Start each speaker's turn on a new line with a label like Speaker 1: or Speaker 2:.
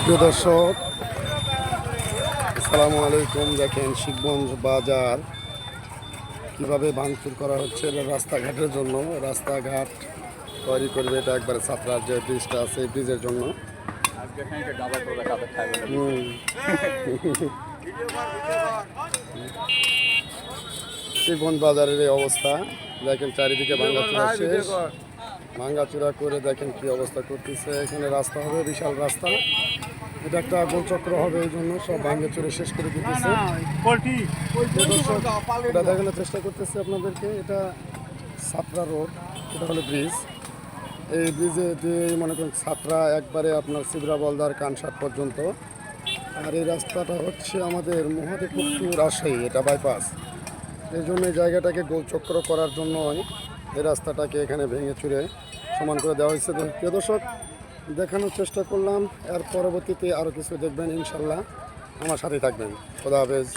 Speaker 1: প্রিয় দর্শক, আসসালামু আলাইকুম। দেখেন শিবগঞ্জ বাজার কিভাবে ভাঙচুর করা হচ্ছে রাস্তাঘাটের জন্য। রাস্তাঘাট তৈরি করবে, এটা একবারে ছাত্রার যে ব্রিজটা আছে এই ব্রিজের জন্য। শিবগঞ্জ বাজারের এই অবস্থা দেখেন, চারিদিকে ভাঙাচুরা শেষ। ভাঙাচুরা করে দেখেন কি অবস্থা করতেছে। এখানে রাস্তা হবে, বিশাল রাস্তা। এটা একটা গোলচক্র হবে, এই জন্য সব ভাঙে চুরে শেষ করে দিতেছে। এটা দেখানোর চেষ্টা করতেছি আপনাদেরকে। এটা ছাত্রা রোড, এটা হলো ব্রিজ। এই ব্রিজে দিয়ে মনে করেন ছাত্রা একবারে আপনার শিবরা বলদার কানসাট পর্যন্ত। আর এই রাস্তাটা হচ্ছে আমাদের মহাদেবপুর টু রাজশাহী, এটা বাইপাস। এই জন্য এই জায়গাটাকে গোলচক্র করার জন্য এই রাস্তাটাকে এখানে ভেঙে চুরে সমান করে দেওয়া হয়েছে। প্রিয় দর্শক, দেখানোর চেষ্টা করলাম। এর পরবর্তীতে আরও কিছু দেখবেন ইনশাল্লাহ। আমার সাথে থাকবেন। খোদা হাফেজ।